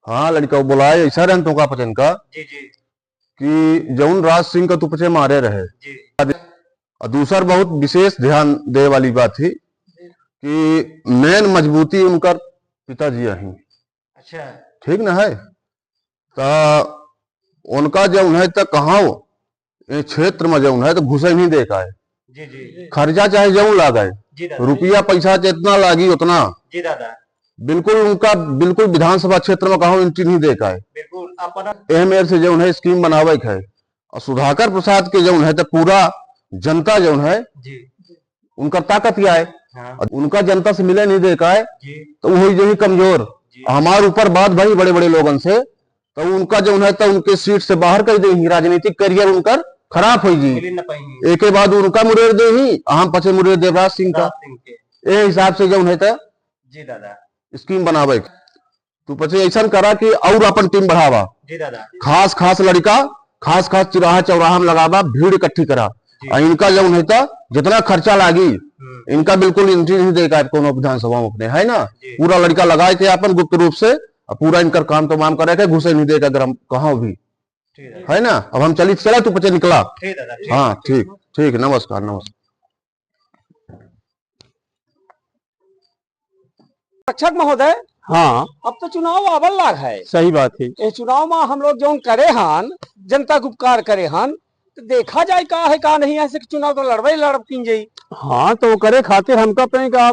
हाँ लड़का बुलाए ऐसा रहन तो का पचन का जी जी कि जौन राज सिंह का तू पचे मारे रहे। जी और दूसर बहुत विशेष ध्यान दे वाली बात थी कि मेन मजबूती उनकर पिताजी ही। अच्छा ठीक ना है तो उनका जो है तक कहाँ क्षेत्र में जो है तो घुसे नहीं देखा है। जी जी खर्चा चाहे जो लागे जी दादा रुपया पैसा जितना लागी उतना जी दादा बिल्कुल उनका बिल्कुल विधानसभा क्षेत्र में कहा एंट्री नहीं देखा है। बिल्कुल अपना एम से जो है स्कीम बनावे है और सुधाकर प्रसाद के जो है तो पूरा जनता जो है जी उनका ताकत क्या है। हाँ और उनका जनता से मिले नहीं देखा है जी तो वही जो ही कमजोर जी हमारे ऊपर बात भाई बड़े बड़े लोगों से तो उनका जो है तो उनके सीट से बाहर कर दे राजनीतिक करियर उनका खराब हो जी। मिली न पाएंगे एक के बाद उनका मुरेर दे ही हम पचे मुरेर देवराज सिंह का राज सिंह के ए हिसाब से जो है तो जी दादा स्कीम बनावे तू पचे ऐसा करा कि और अपन टीम बढ़ावा जी दादा खास खास लड़का खास खास चिराहा चौराहा में लगावा भीड़ इकट्ठी करा और इनका जो है तो जितना खर्चा लागी इनका बिल्कुल एंट्री नहीं देगा कोनो विधानसभा में अपने है ना। पूरा लड़का लगाए के अपन गुप्त रूप से और पूरा इनका काम तमाम करे के घुसे नहीं देगा अगर हम कहाँ भी है ना। अब हम चला तू पचे निकला। हाँ ठीक ठीक नमस्कार नमस्कार। रक्षक महोदय हाँ अब तो चुनाव आवल लाग है। सही बात है। ये चुनाव में हम लोग जो करे हन जनता को उपकार करे हन तो देखा जाए का है का नहीं ऐसे चुनाव तो लड़वे लड़ब किन जाई। हाँ तो करे खातिर हमका पे का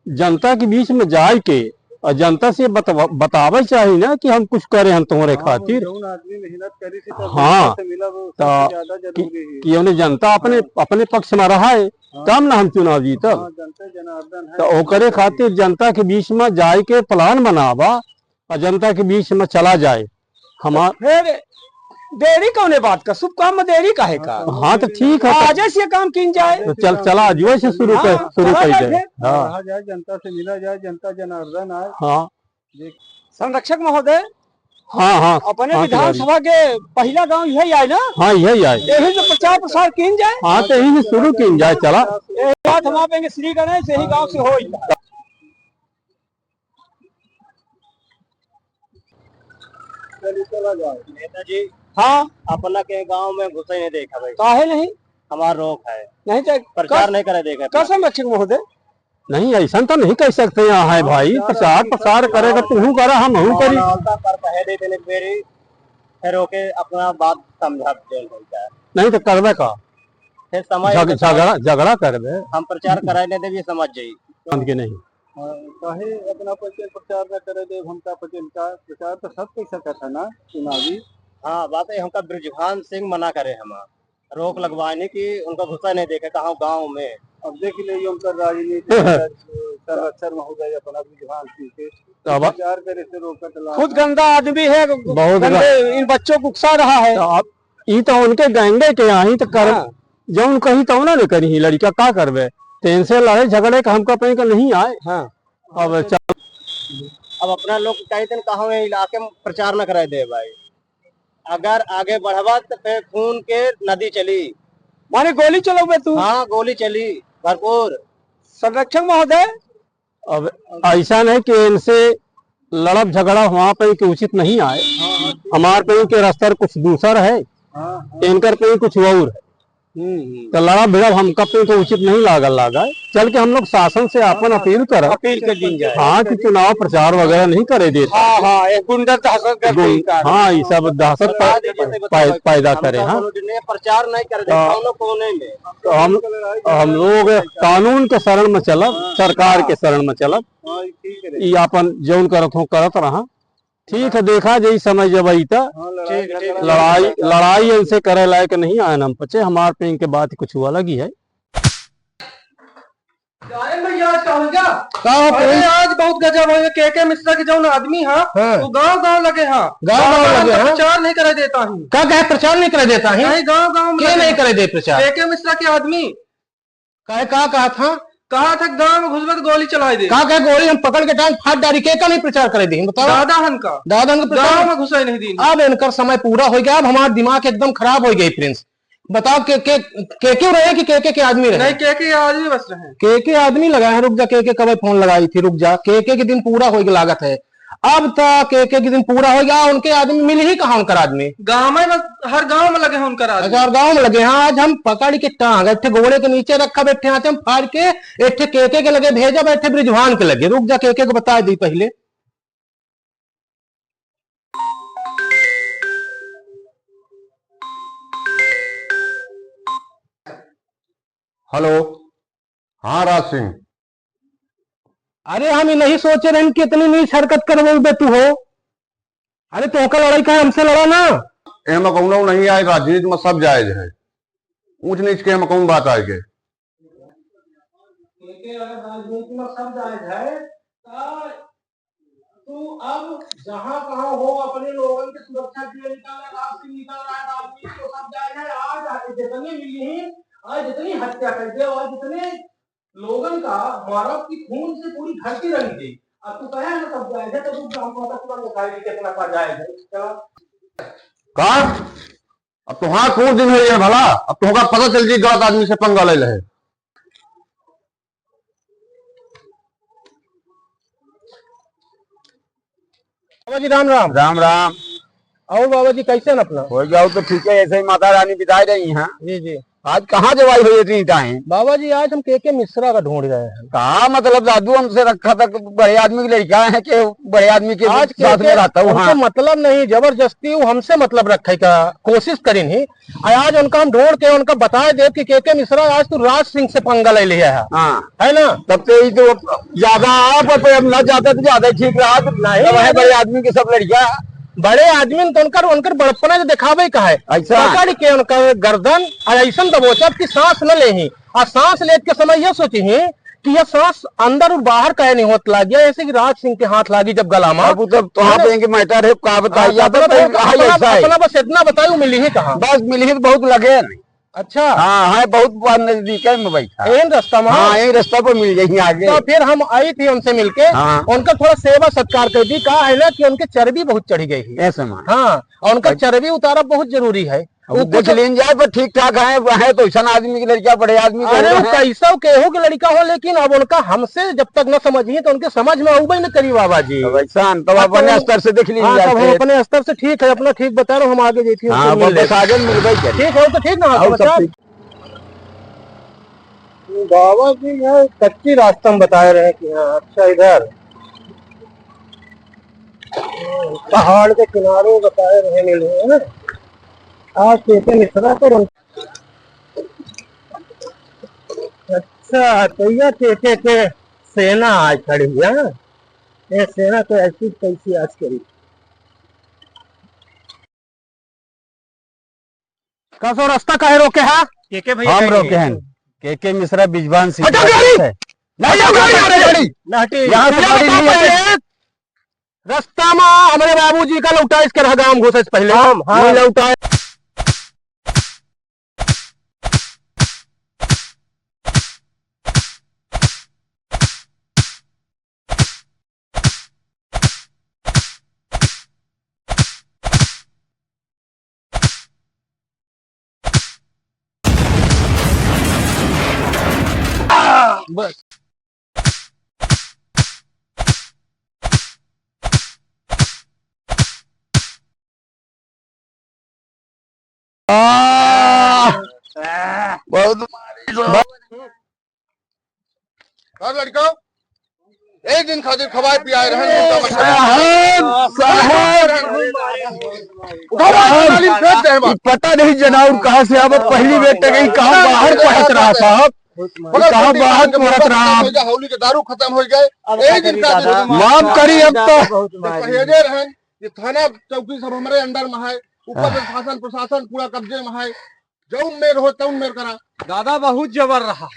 जनता के बीच में जाए के और जनता से बतावे चाहिए ना कि हम कुछ करे हम तुम्हारे खातिर। हाँ कि उन्हें जनता अपने अपने पक्ष में रहा है तब ना हम चुनाव जीतब। तो ओकरे खातिर जनता के बीच में जाए के प्लान बनावा और जनता के बीच में चला जाए हमार। फिर देरी कौने बात का शुभ काम में देरी का है का। हाँ तो ठीक है आज से काम किन जाए तो चला आज से शुरू कर जाए। हाँ जनता से मिला जाए जनता जनार्दन आए। हाँ संरक्षक महोदय हाँ हाँ अपने विधानसभा के पहला गांव यही आए ना। हाँ यही आए यही तो प्रचार प्रसार किन जाए। हाँ तो यही से शुरू किन जाए चला बात हम आपेंगे श्री गणेश यही गांव से हो। नेताजी हाँ अपना के गांव में घुसे नहीं देखा भाई काहे नहीं हमारा रोक है नहीं तो प्रचार नहीं करे देखा का संरक्षक महोदय नहीं ऐसा तो नहीं कह सकते यहाँ है भाई। प्रचार प्रसार करेगा तू करा हम करी पर कहे देते नहीं मेरी फिर ओके अपना बात समझा नहीं तो करवे का फिर समय झगड़ा करवे हम प्रचार कराए नहीं देवी समझ जाई के नहीं कहे अपना प्रचार न करे दे हमका पटेल का प्रचार तो सब कैसा सकता ना चुनावी। हाँ बात है हमका ब्रिजभान सिंह मना करे हम रोक लगवाने की उनका गुस्सा नहीं देखे कहा गांव में। अब देख ले उनका राजनीति संरक्षण महोदय अपना ब्रिजभान सिंह के प्रचार करे से रोका खुद गंदा आदमी है बहुत इन बच्चों को उकसा रहा है। ये तो उनके गंगे के यहाँ तो कर जो कही तो ना करी लड़का का करवे तेन से लड़े झगड़े का हमका पे का नहीं आए। हाँ अब अपना लोग कई दिन कहा इलाके में प्रचार न कराए दे भाई अगर आगे बढ़वा तो फिर खून के नदी चली माने गोली चलोगे तू। हाँ गोली चली भरपूर। संरक्षक महोदय अब ऐसा नहीं कि इनसे लड़ब झगड़ा वहाँ पे कि उचित नहीं आए। हमारे पे के रास्ता कुछ दूसरा है इनकर पे कुछ और है तो लड़ा भिड़ा हमका पे तो उचित नहीं लागा चल के हम लोग शासन से अपन अपील कर दी जाए। हाँ कि चुनाव प्रचार वगैरह नहीं करे देते। हाँ हाँ ये सब दहशत पैदा करे। हाँ प्रचार नहीं करे तो हम लोग कानून के शरण में चलब सरकार के शरण में चलब ये अपन जौन करत रहा ठीक है। देखा जाए समय जब आई था लड़ाई इनसे करे लायक नहीं आए हम पचे हमारे पे इनके बात कुछ हुआ लगी है। आज बहुत गजब हो के मिश्रा के जो आदमी है वो गाँव गाँव लगे प्रचार नहीं करे देता हूँ। क्या कहे प्रचार नहीं करे देता है गाँव गाँव में नहीं करे दे प्रचार के मिश्रा के आदमी कहा था गांव में घुसबत गोली चला दे का गोली हम पकड़ के टांग फाट डाली के का नहीं प्रचार करे दी बताओ। दादा गांव में घुसाई नहीं दी। अब इनका समय पूरा हो गया अब हमारा दिमाग एकदम खराब हो गई प्रिंस। बताओ के क्यों रहे कि के आदमी रहे नहीं के आदमी बस रहे के आदमी लगा है। रुक जा के कब फोन लगाई थी रुक जा के दिन पूरा हो गया लागत है अब तक एक एक दिन पूरा हो गया, उनके आदमी मिल ही कहाँ उनका आदमी? गांव में बस, हर गांव में लगे हैं उनका आदमी। अच्छा, और गाँव में लगे? हाँ, आज हम पकड़ के टांग एक घोड़े के नीचे रखा बैठे हाथ हम फाड़ के एक केके के लगे भेजा, बैठे ब्रिजवान के लगे। रुक जा, केके को बता दी पहले। हेलो, हाँ राज सिंह। अरे हम नहीं सोचे रहे कि इतनी नीच हरकत करवे तू हो। अरे तो का लड़ाई का हमसे लड़ा ना। एम कौनो नहीं आए, राजनीति में सब जायज है, ऊंच नीच के हम कौन बात आएगे। राजनीति में सब जायज है, तू अब जहां कहां हो अपने लोगों की सुरक्षा के लिए निकाल रहा है, राजनीति को सब जायज है। आज जितनी मिली, आज जितनी हत्या कर दे और जितने लोगन का हमारा की खून से पूरी धरती रंग गई। अब तू कहे ना सब जायज है, तो तू हमको तुरंत दिखाई दी कितना का जायज है। चला का अब तो हाँ कौन दिन है ये भला, अब तो होगा पता चल जी गलत आदमी से पंगा ले रहे। बाबा जी राम राम। राम राम। और बाबा जी कैसे न अपना? हो जाओ तो ठीक है, ऐसे ही माता रानी बिताई रही हैं। जी जी। आज कहाँ जवाई हुई इतनी टाइम? बाबा जी आज हम केके मिश्रा का ढूंढ रहे हैं। कहा मतलब दादू हमसे रखा था बड़े आदमी की लड़का है कि बड़े आदमी के आज साथ में रहता हूँ। हाँ। मतलब नहीं, जबरदस्ती वो हमसे मतलब रखे का कोशिश करी नहीं। आज उनका हम ढूंढ के उनका बताए दे कि केके मिश्रा आज तू राज सिंह से पंगा ले लिया है। हाँ। है ना? तब तो ही तो ज्यादा आप अब ना जाता तो ज्यादा ठीक रहा। नहीं बड़े आदमी के सब लड़कियां बड़े आदमी तो उनकर बड़पना जो दिखावे का है, ऐसा पकड़ के उनका गर्दन ऐसा दबोचब की सांस न ले, और सांस ले के समय यह सोची कि यह सांस अंदर और बाहर कहे नहीं होत लग गया, ऐसे कि राज सिंह के हाथ लागी जब गला में। अब तब तो आप मैटर है का बताइए। अपना बस इतना बताओ मिली ही कहाँ? बस मिली ही तो बहुत लगे। अच्छा। हाँ है, बहुत नजदीक है मैं बैठा। एन रास्ता में? हाँ, यही रास्ता पर मिल गई आगे। तो फिर हम आई थी उनसे मिलके। हाँ। उनका थोड़ा सेवा सत्कार कर दी। कहा है ना कि उनके चर्बी बहुत चढ़ी गई है। ऐसे में हाँ, और उनका चर्बी उतारा बहुत जरूरी है। वो देख लेन जाए पर ठीक ठाक है तो ऐसा आदमी की लड़कियां बड़े आदमी अरे वो कैसा केहू की लड़का हो, लेकिन अब उनका हमसे जब तक न समझिए तो उनके समझ में आऊबे न करी बाबा जी। वैसा तो अपने स्तर से देख लीजिए। हाँ, हम अपने स्तर से ठीक है, अपना ठीक बता रहा हूँ, हम आगे जी ठीक है तो ठीक ना। बाबा जी यहाँ कच्ची रास्ता में बता रहे हैं कि हाँ अच्छा इधर पहाड़ के किनारे बताए रहे मिले है ना। आज केके मिश्रा तो अच्छा तो यह केके के सेना आज खड़ी है। ये सेना तो ऐसी कैसी आज करी कसो रास्ता काहे रोके है? केके भैया हम रोके हैं। केके मिश्रा बिजवान सिंह रास्ता में हमारे बाबूजी का लौटा इसके रह गांव घुसे से पहले हम लौटा। बस बहुत लड़का एक दिन खातिर खवाए पियाए पता नहीं जनाब कहाँ से अब पहली बेट गई कहाँ बाहर पहुंच रहा साहब। होली के दारू खत्म हो गए, एक दिन माफ करी अब तो थाना चौकी सब हमारे अंडर में है, ऊपर से शासन प्रशासन पूरा कब्जे में है। जौन मेर हो तौन मेर करा। दादा बहुत जबर रहा,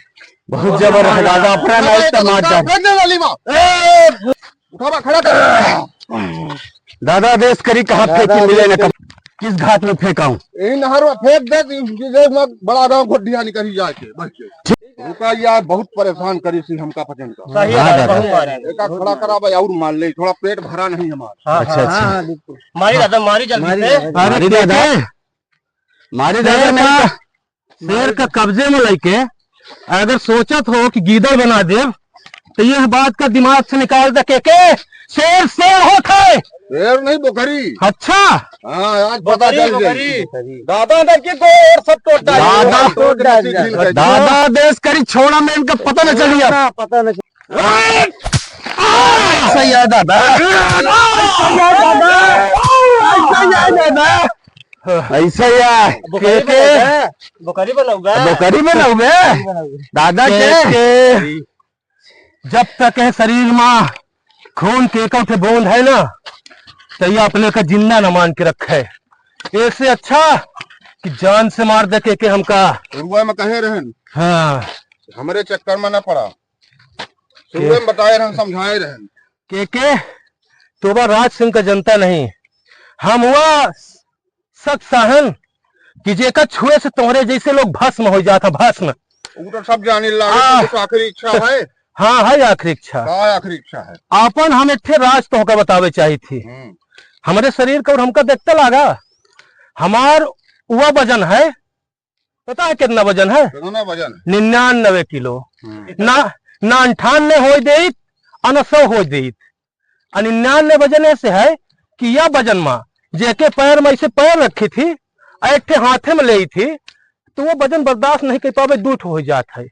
बहुत जबर रहा दादा। अपना नाइट टमाटर उठावा खड़ा कर। दादा देश करी कहाँ फेंकी मिले न किस घाट में फेंकाऊं? यही नहर में फेंक दे, बड़ा रहा गुड्डिया निकली जाके बच्चे रुका यार। बहुत परेशान करी सी हमका पचन का। एक खड़ा करा भाई और मान ले, थोड़ा पेट भरा नहीं हमारा। अच्छा अच्छा मारी दादा, मारी जल्दी से। मारी दादा ने शेर का कब्जे में लेके अगर सोचत हो कि गीदड़ बना दे तो यह बात का दिमाग से निकाल दे के शेर शेर होते। शेर नहीं बोखरी। अच्छा हाँ आज पता चल गई। दादा अंदर के गोर सब टोटा दादा देश करी छोड़ा में इनका पता न चलिए। पता नहीं सही है दादा, ऐसा ही है। बोकरी बनाऊंगा। बोकरी बनाओगे दादा के जब तक है शरीर में खून के एक बूंद है ना, तो ये अपने का जिंदा न मान के रखे। ऐसे अच्छा कि जान से मार दे के हमका। शुरुआ में कहे रहन, हाँ हमारे चक्कर में न पड़ा। शुरुआ में बताए रहन, समझाए रहन के तो राज सिंह का जनता नहीं, हम हुआ सख्त सहन कि जेका छुए से तोहरे जैसे लोग भस्म हो जाता, भस्म। वो तो सब जाने लगे। तो आखिरी इच्छा है। हाँ है आखिरी इच्छा। आखिरी इच्छा है आपन हम एक राज तो होकर बतावे चाहिए थी। हमारे शरीर का और हमका देखता लगा। हमार वह वजन है, पता है कितना वजन है? कितना वजन? 99 किलो। ना 98 हो देत, 100 हो देत। 99 वजन ऐसे है कि यह वजन माँ जेके पैर में ऐसे पैर रखी थी, एक हाथे में ले थी, तो वो वजन बर्दाश्त नहीं कर पावे, दूठ हो जात है।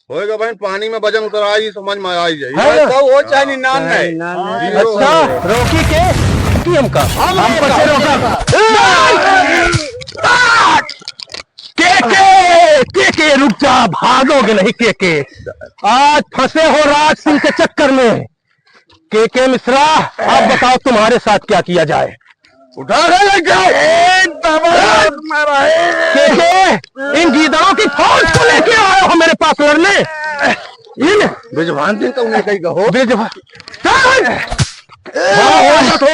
होएगा बहन, पानी में वजन उतर आई, समझ में आई जाए। तो वो चाहे 99। अच्छा रोकी के हमका हम कैसे रोका? के रुक जा, भागोगे नहीं के। आज फंसे हो राज सिंह के चक्कर में। के मिश्रा, आप बताओ तुम्हारे साथ क्या किया जाए? उठा इन गीदड़ों की फौज को लेके आए हो मेरे पास लड़ने? इन ब्रिजभान सिंह का उन्हें कही कहो।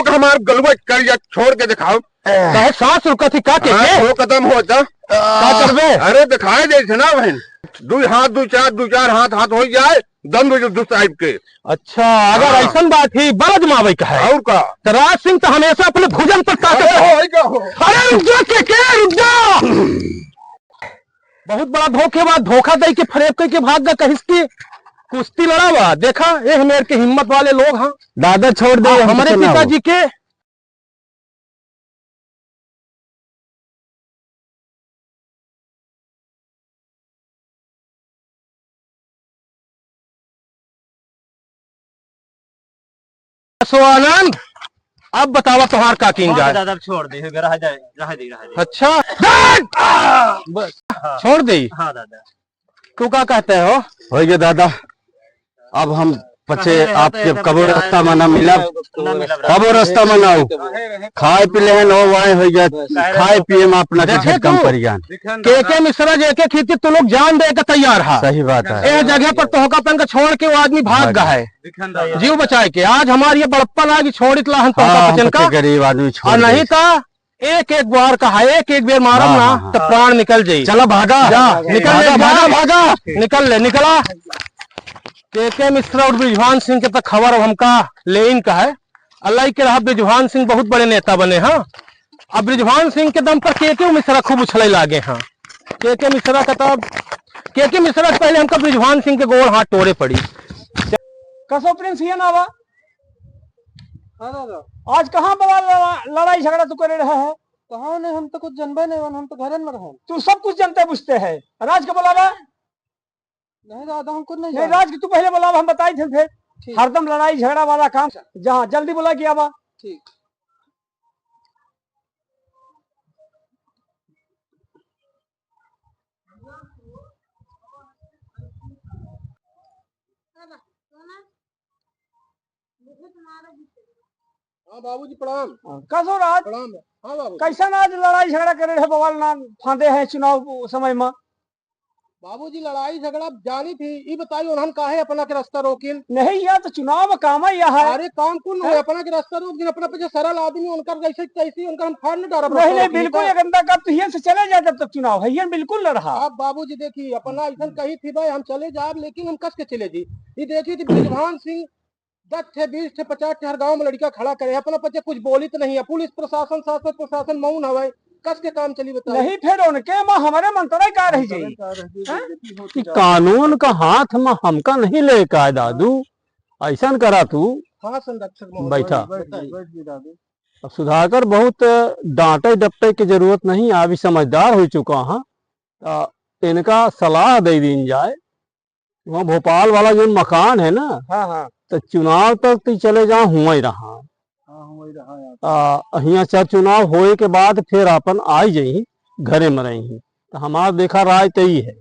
हमारे गलबा कर छोड़ के दिखाओ। सांस रुका थी का वो खत्म होता करबे? अरे दिखाए दे ना बहन, दो हाथ दो चार हाथ हो जाए दम साहिब के। अच्छा अगर ऐसा बात ही बड़ा जमावे का है और का तो राज सिंह तो हमेशा अपने भुजन पर ताकत। अरे रुक जा बहुत बड़ा धोखेबाज, धोखा दे के फरेब करके भाग गया। कहीं की कुश्ती लड़ा हुआ देखा, ये मेरे के हिम्मत वाले लोग। हाँ दादा छोड़ दे हमारे पिताजी के। आनंद अब बतावा तुम्हार का कीन जाए? दादा छोड़ दे, रह दे। अच्छा बस छोड़ दे। हाँ दादा। तू क्या कहते हो? हो गया दादा, अब हम पचे आपके कबो रास्ता में न मिला, कबो रास्ता में ना हो। खाए पी ले नो वाए हो गया, खाए पिए में अपना के कम पड़ गया। के मिश्रा जेके खेती तू लोग जान दे के तैयार है। सही बात है। ये जगह पर तोहकापन का छोड़ के वो आदमी भाग गया है जीव बचाए के। आज हमारी ये बड़प्पन आगे छोड़ इतला हम तोहकापन का गरीब आदमी छोड़, और नहीं था एक बार कहा, एक बेर मारम ना तो प्राण निकल जाये। चलो भागा, निकल भागा निकल ले निकला। के मिश्रा और ब्रिजभान सिंह के तो खबर अब हमका लेन का है। अल्लाह के रहा ब्रिजभान सिंह बहुत बड़े नेता बने। हाँ अब ब्रिजभान सिंह के दम पर के मिश्रा खूब उछले लागे। हाँ के मिश्रा का तब के मिश्रा से पहले हमका ब्रिजभान सिंह के गोड़ हाथ तोड़े पड़ी। कसो प्रिंस ये ना बा आज कहाँ बड़ा लड़ाई झगड़ा तू करे रहा है? कहाँ नहीं, हम तो कुछ जानबे नहीं, हम तो घर में रहे। तू सब कुछ जानते बुझते है। राज के बुलावा नहीं दादा, हम कुछ नहीं। राज के तू पहले बुलावा, हम बताई थे फिर। हरदम लड़ाई झगड़ा वाला काम, जहाँ जल्दी बुला किया बा। ठीक हाँ बाबूजी प्रणाम। कसो राज प्रणाम। हाँ बाबू। कैसा आज लड़ाई झगड़ा करे रहे बवाल ना फांदे हैं चुनाव समय में? बाबूजी लड़ाई झगड़ा जानी थी, ये बताइए उन्होंने काहे अपना के रास्ता रोकिन? नहीं यार तो चुनाव में काम है यह है। अरे काम कौन है अपना के रास्ता रोक दिन, अपना पे सरल आदमी उनका जैसे तैसे उनका हम फाड़ न डारा। नहीं बिल्कुल ये गंदा कर, तो यहाँ से चले जाए जब तक चुनाव है, ये बिल्कुल लड़ रहा। आप बाबूजी देखिए अपना ऐसा कही थी भाई हम चले जाए, लेकिन हम कस के चले जी। ये देखिए थी ब्रिजभान सिंह 10 थे 20 थे 50 थे हर गाँव में लड़का खड़ा करे, अपना बच्चे कुछ बोली तो नहीं है। पुलिस प्रशासन शासन प्रशासन मौन हवाई, कस के काम चली बताओ। नहीं फिर उनके माँ हमारे मंत्रालय का रही जाए। कानून का हाथ में हमका नहीं ले का दादू, ऐसा करा तू हाँ संरक्षक महोदय बैठा। बैठ भी दादू। अब सुधाकर बहुत डांटे डपटे की जरूरत नहीं, अभी समझदार हो चुका हाँ। इनका सलाह दे दी जाए, वहाँ भोपाल वाला जो मकान है ना, हाँ हाँ तो चुनाव तक तो चले जाओ हुआ ही रहा। हाँ वही रहा यार। यहाँ चार चुनाव होए के बाद फिर अपन आई जाई घरे में रही। तो हमारा देखा राय तो ही है,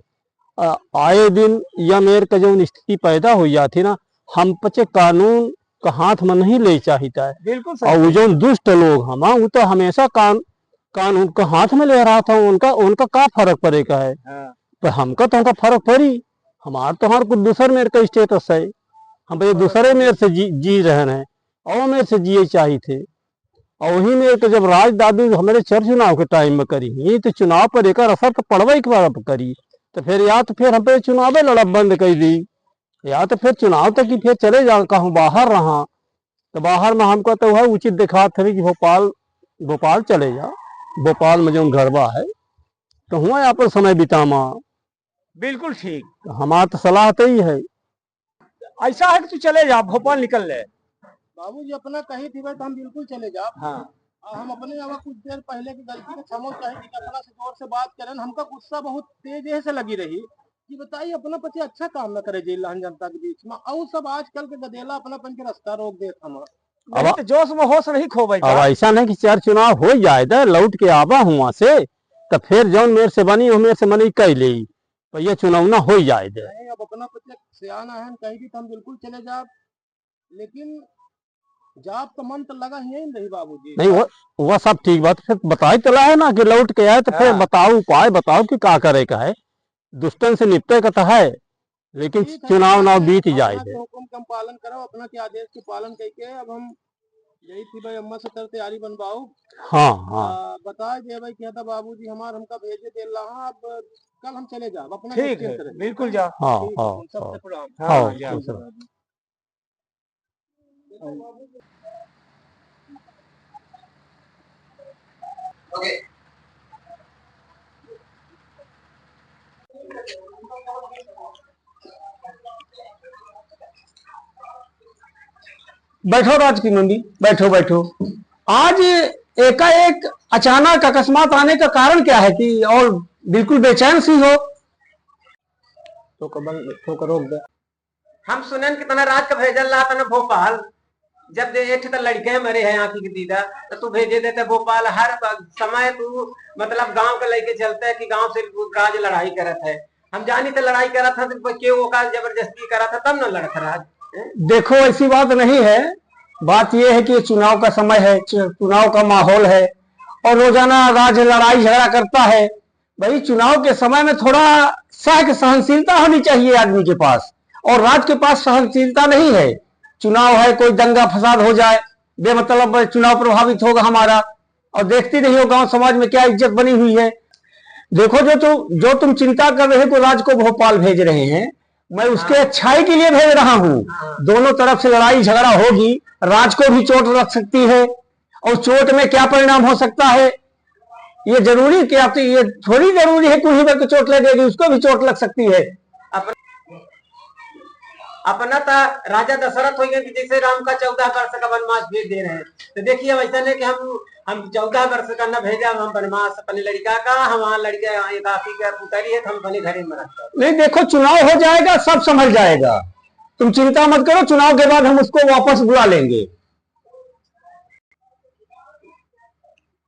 आए दिन या मेरे का जो स्थिति पैदा हो जाती ना, हम पचे कानून का हाथ में नहीं ले चाहता है। बिल्कुल और वो जो दुष्ट लोग हम वो तो हमेशा कानून का हाथ में ले रहा था। उनका क्या फर्क पड़ेगा है। पर हमका तो फर्क पड़ी, हमारा तो हर कुछ दूसर मेरे का स्टेटस है, हम ये दूसरे मेरे से जी रहे हैं और मेरे से जिए चाहिए थे। और वही मेरे को जब राज दादू हमारे चर चुनाव के टाइम में करी, ये तो चुनाव पर एक असर तो पड़वा के करी। तो फिर या तो फिर हम पे चुनाव लड़ब बंद कर दी, या तो फिर चुनाव तक ही फिर चले जा कहूँ बाहर रहा। तो बाहर में हमको तो वह उचित दिखा थे कि भोपाल चले जा, भोपाल में जो घरबा है तो हुआ यहाँ पर समय बितामा। बिल्कुल ठीक। हमारा तो सलाह तो ही है, ऐसा है कि तू चले जा, भोपाल निकल ले। बाबूजी अपना कही थी भाई तो हम बिल्कुल चले जाओ। हाँ और हम अपने अब कुछ देर पहले की गलती का क्षमा चाहे कि अपना से जोर से बात करें, हमका गुस्सा बहुत तेज से लगी रही कि बताइए अपना पति अच्छा काम न करे जेल जनता के बीच में, और सब आजकल के गदेला अपनापन के रास्ता रोक दे हम। नहीं तो जोश में होश नहीं खो भाई। अब ऐसा नहीं कि चार चुनाव हो जाए तो लौट के आवा हुआ से तो फिर जौन मेरे से बनी हो मेरे से मनी कह ले, भैया चुनाव ना हो जाए दे। नहीं अब अपना पति सियाना है, कहीं भी तो हम बिल्कुल चले जाओ, लेकिन जाप तो मन तो लगा ही नहीं बाबूजी। नहीं वो सब ठीक बात, फिर बताई चला है ना कि लौट के आए तो फिर बताओ उपाय बताओ कि क्या करे का है। दुष्टन से निपटे का तो है, लेकिन चुनाव ना बीत जाए दे। हुक्म का पालन करो, अपना के आदेश के पालन करके अब हम यही थी भाई अम्मा से तर तैयारी बनवाओ। हाँ हाँ बता दे भाई क्या था बाबूजी हमार हमका भेजे दे रहा, अब कल हम चले जाओ अपना। ठीक है बिल्कुल जा। हाँ हाँ सबसे प्रणाम। हाँ। बैठो राज की मंडी, बैठो बैठो। आज एकाएक अचानक अकस्मात आने का कारण क्या है कि और बिल्कुल बेचैन सी हो? तो करो हम सुनन कितना रात का भेजल रहा था ना भोपाल, जब दे एक तो लड़के मरे हैं आंखी की दीदा, तो तू भेजे देते भोपाल। हर समय तू मतलब गांव के लेके चलता है कि गांव से राज लड़ाई करत है। हम जानी तो लड़ाई करा था तो क्यों का जबरदस्ती करा था तब न लड़त राज। देखो ऐसी बात नहीं है, बात यह है कि चुनाव का समय है, चुनाव का माहौल है और रोजाना राज लड़ाई झगड़ा करता है। भाई चुनाव के समय में थोड़ा सहनशीलता होनी चाहिए आदमी के पास, और राज के पास सहनशीलता नहीं है। चुनाव है, कोई दंगा फसाद हो जाए, बेमतलब चुनाव प्रभावित होगा हमारा, और देखती नहीं हो गांव समाज में क्या इज्जत बनी हुई है। देखो जो तुम चिंता कर रहे हो राज को भोपाल भेज रहे हैं, मैं उसके अच्छाई के लिए भेज रहा हूँ। दोनों तरफ से लड़ाई झगड़ा होगी, राज को भी चोट लग सकती है, और चोट में क्या परिणाम हो सकता है ये जरूरी क्या, तो ये थोड़ी जरूरी है कुछ को चोट लगेगी, उसको भी चोट लग सकती है। अपना था राजा दशरथ हो गया कि जैसे राम का 14 वर्ष का वनवास भेज दे रहे हैं, तो देखिए वैसा नहीं कि हम 14 वर्ष का न भेजा हम वनवास अपने लड़का का, हमारा लड़का काफी का पुतरी है तो हम अपने घर में रखते। नहीं देखो चुनाव हो जाएगा, सब समझ जाएगा, तुम चिंता मत करो, चुनाव के बाद हम उसको वापस बुला लेंगे।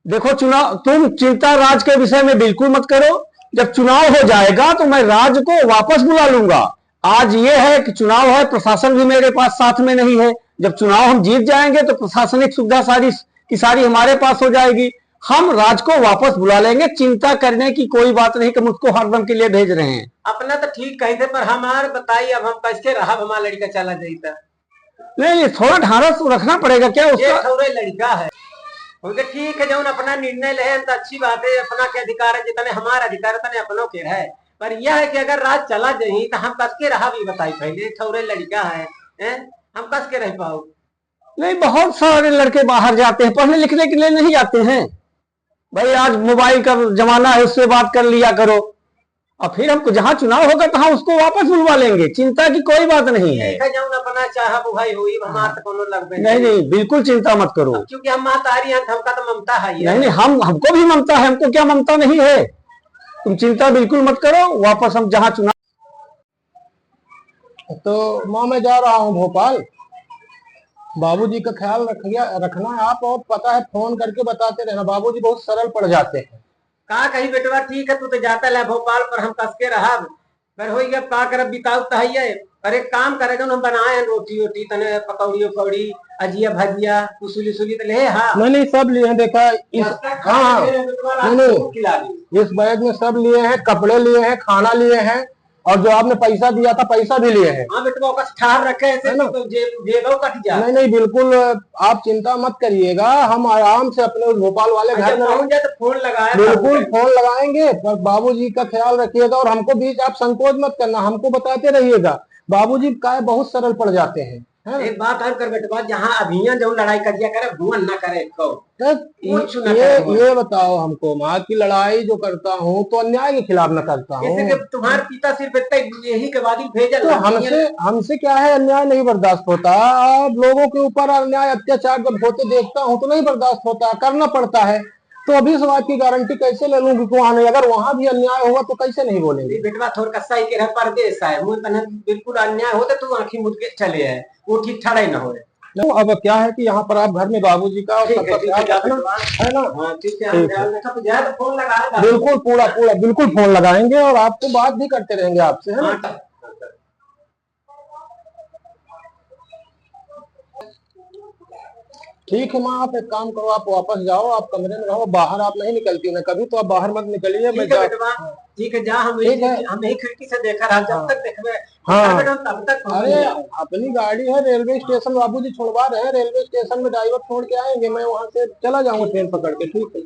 देखो चुनाव, तुम चिंता राज के विषय में बिल्कुल मत करो, जब चुनाव हो जाएगा तो मैं राज को वापस बुला लूंगा। आज ये है कि चुनाव है, प्रशासन भी मेरे पास साथ में नहीं है। जब चुनाव हम जीत जाएंगे तो प्रशासनिक सुविधा सारी की सारी हमारे पास हो जाएगी, हम राज को वापस बुला लेंगे। चिंता करने की कोई बात नहीं कि मुझको हरदम के लिए भेज रहे हैं। अपना तो ठीक कही थे, पर हमारे बताइए अब हम कैसे रहा, हमारा लड़का चला जाता। नहीं थोड़ा ढांढस रखना पड़ेगा क्या उसका, लड़का है उनके ठीक है, जब अपना निर्णय ले तो अच्छी बात है, अपना के अधिकार है, जितने हमारा अधिकार है तने अपनों के है। पर यह है कि अगर राज चला जाही तो हम कस के रहा भी बताई पहले, थोड़े लड़का है हम कस के रह पाओ। नहीं बहुत सारे लड़के बाहर जाते हैं, पढ़ने लिखने के लिए नहीं जाते हैं भाई। आज मोबाइल का जमाना है, उससे बात कर लिया करो, और फिर हमको जहाँ चुनाव होगा तहाँ उसको वापस बुलवा लेंगे, चिंता की कोई बात नहीं है। देखा जाऊं ना अपना चाह बुहाई हुई हमार तो कोनो लगबे नहीं नहीं, बिल्कुल चिंता मत करो। क्योंकि हम महतारी हैं, हमका तो ममता है नहीं नहीं, हमको भी ममता है, हमको क्या ममता नहीं है। तुम चिंता बिल्कुल मत करो, वापस हम जहाँ चुनाव। तो माँ मैं जा रहा हूँ भोपाल, बाबूजी का ख्याल रखना है आप, और पता है फोन करके बताते रहना, बाबूजी बहुत सरल पड़ जाते हैं। का कही बेटवा ठीक है, तू तो जाता है भोपाल पर हम कस के रहा पर हो गया का कर बिताऊ तहिए। पर एक काम करे जो हम बनाए रोटी वोटी तने पकौड़ी उकौड़ी अजिया भजिया कुसुली सुली तो ले। हाँ नहीं सब लिए हैं, देखा इस हाँ नहीं इस बैग में सब लिए हैं, कपड़े लिए हैं, खाना लिए हैं, और जो आपने पैसा दिया था पैसा भी लिए हैं। हाँ बेटवा का ठार रखे ऐसे तो जेबों कट जा। नहीं नहीं बिल्कुल आप चिंता मत करिएगा, हम आराम से अपने उस भोपाल वाले घर में पहुंच जाए तो फोन लगाया, बिल्कुल फोन लगाएंगे। पर बाबूजी का ख्याल रखिएगा, और हमको बीच आप संकोच मत करना, हमको बताते रहिएगा। बाबूजी काय बहुत सरल पड़ जाते हैं। एक बात और कर बेटवा, जहाँ अभियान जो लड़ाई कजिया करे भुवन न करे ये बताओ हमको, माँ की लड़ाई जो करता हूँ तो अन्याय के खिलाफ न करता हूँ। तुम्हारे पिता सिर्फ इतना यही के बाद भेजा तो हमसे क्या है, अन्याय नहीं बर्दाश्त होता। अब लोगों के ऊपर अन्याय अत्याचार जब होते देखता हूँ तो नहीं बर्दाश्त होता, करना पड़ता है। तो अभी इस बात की गारंटी कैसे ले लूंगी कि वहां नहीं, अगर वहां भी अन्याय होगा तो कैसे नहीं बोलेंगे। बेटवा थोड़ा कस्सा ही के परदेश है, बिल्कुल अन्याय होते तो आंखी मुद के चले है, वो ठीक ठाक ही ना हो। अब क्या है कि यहाँ पर आप घर में बाबूजी का और सबका ख्याल रखना है ना। हाँ ठीक है, तो फोन लगाएगा बिल्कुल पूरा बिल्कुल फोन लगाएंगे, और आपको बात भी करते रहेंगे आपसे, है ना। ठीक है माँ, आप एक काम करो, आप वापस जाओ, आप कमरे में रहो, बाहर आप नहीं निकलती ना कभी, तो आप बाहर मत निकलिए। मैं ठीक है जा, हम यही खिड़की से देखा रहा, जब तक देखबे हाँ तब तक। अरे अपनी गाड़ी है, रेलवे स्टेशन बाबूजी छोड़वा रहे हैं, रेलवे स्टेशन में ड्राइवर छोड़ के आएंगे, मैं वहां से चला जाऊंगा ट्रेन पकड़ के। ठीक है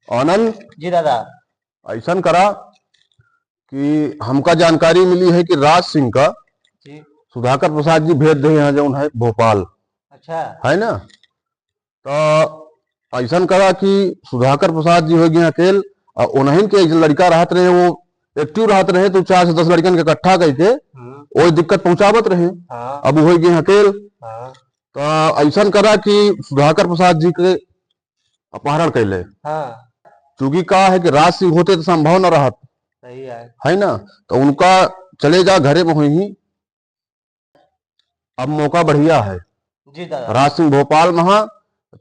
आनंद जी दादा। ऐसा करा कि हमका जानकारी मिली है कि राज सिंह का जी सुधाकर प्रसाद जी भेज दे यहाँ जो है भोपाल, अच्छा है ना। तो ऐसा करा कि सुधाकर प्रसाद जी हो गए अकेले, और उन्हीं के लड़का रहते रहे, वो एक्टिव रहते रहे, तो 4 से 10 लड़कन के इकट्ठा करके वही दिक्कत पहुंचावत रहे। अब हो गए अकेले। तो ऐसा करा कि सुधाकर प्रसाद जी के अपहरण कैले, चूंकि कहा है कि राज सिंह होते तो संभव न रहा, सही है ना। तो उनका चले जा घरे में ही, अब मौका बढ़िया है जी दादा। राज सिंह भोपाल में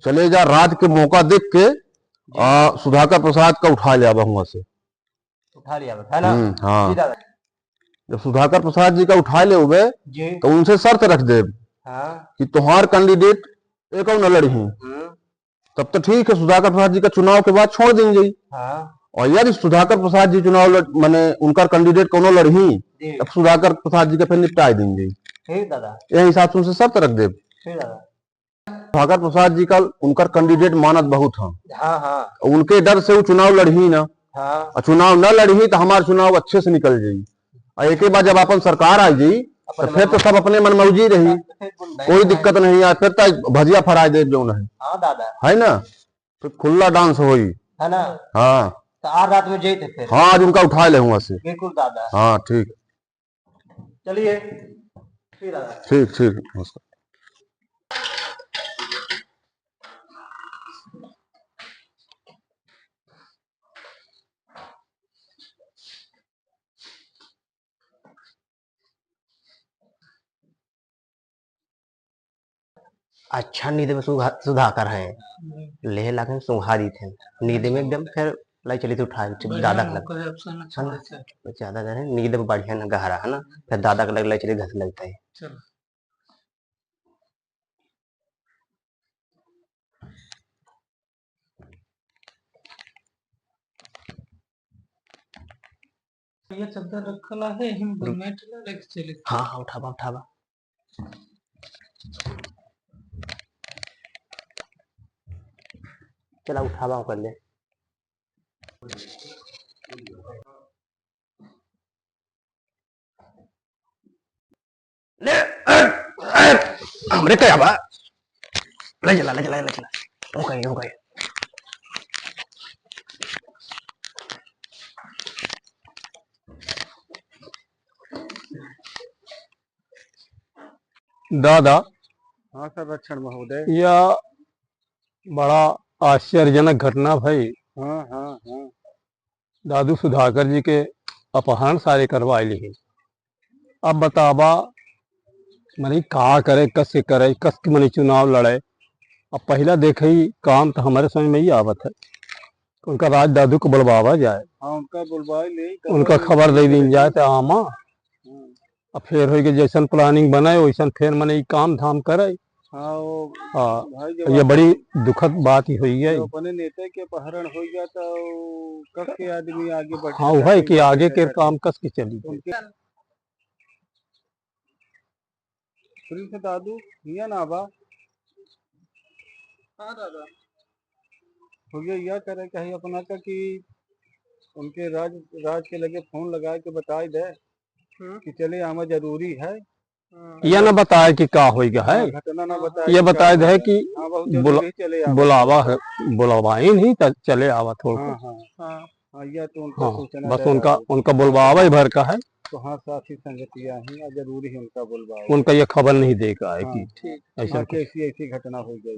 चले जा, रात के मौका देख के सुधाकर प्रसाद का उठा लिया वहां से, उठा लिया है ना। हाँ जी दादा। जब सुधाकर प्रसाद जी का उठा ले हुए तो उनसे शर्त रख दे कि तुम्हार कैंडिडेट एक और न लड़ी, तब तो ठीक है, सुधाकर प्रसाद जी का चुनाव के बाद छोड़ देंगे। और यदि सुधाकर प्रसाद जी चुनाव माने उनका कैंडिडेट कोनो लड़ी, तब सुधाकर प्रसाद जी के फिर निपटाए देंगे। यही हिसाब से उनसे शर्त रख दे। सुधाकर प्रसाद जी का उनका कैंडिडेट मानत बहुत है, उनके डर से वो चुनाव लड़ी ना, और चुनाव न लड़ी तो हमारा चुनाव अच्छे से निकल जाये, और एक बार जब अपन सरकार आ जाये तो फिर तो सब अपने मनमौजी रही, कोई दिक्कत नहीं है, फिर तो भजिया फराए दे जो है ना, फिर खुला डांस हो है ना। हाँ तो आज रात में जैते फिर। हाँ आज उनका उठा ले वहां से। बिल्कुल दादा। हाँ ठीक, चलिए। ठीक दादा। ठीक ठीक नमस्कार। अच्छा नींद में सुधाकर है ले लाके सुहारी थे नींद में एकदम फिर लाई चली थी उठा दादा के लग ज्यादा है नींद में बढ़िया ना गहरा है ना फिर दादा के लग लाई चली घस लगता है। ये चादर रखला है हम बेडमेट लेके चले। हाँ हाँ उठावा उठावा चला उठावा कर ले हमरे क्या बा ले चला हो गए दादा हाँ संरक्षण महोदय। यह बड़ा आश्चर्यजनक घटना भाई। हाँ हाँ हाँ। दादू सुधाकर जी के अपहरण सारे करवाए ली। अब बतावा मनी का करे कस के करे कस के मनी चुनाव लड़े। अब पहला देखे ही काम तो हमारे समझ में ही आवत है उनका राज दादू को बुलवावा जाए। हाँ उनका बुलवाई ले उनका खबर दे दी जाए तो आमा अब फिर हो जैसन प्लानिंग बनाए वैसन फिर मने काम धाम करे। हाँ वो हाँ भाई ये बड़ी दुखद बात ही हुई है। अपने नेता के अपहरण हो जाता कस के आदमी आगे बढ़। हाँ वही कि आगे के काम कस के चली से दादू ये ना बा। हाँ दादा हो गया यह करे कहीं अपना का कि उनके राज के लगे फोन लगा के बताई दे कि चले आना जरूरी है। यह न बताए कि का हो गया है घटना ना बताए ये बताए दे कि हाँ बहुत जरूरी चले बुलावा है बुलावाई नहीं चले आवा थोड़ा। हाँ हाँ हाँ हाँ यह तो उनका हाँ सूचना बस उनका बुलवावा ही भर का है। तो हाँ साथी संगतियां ही जरूरी है उनका बुलवा उनका ये खबर नहीं देगा है कि ठीक ऐसा ऐसी ऐसी घटना हो गई।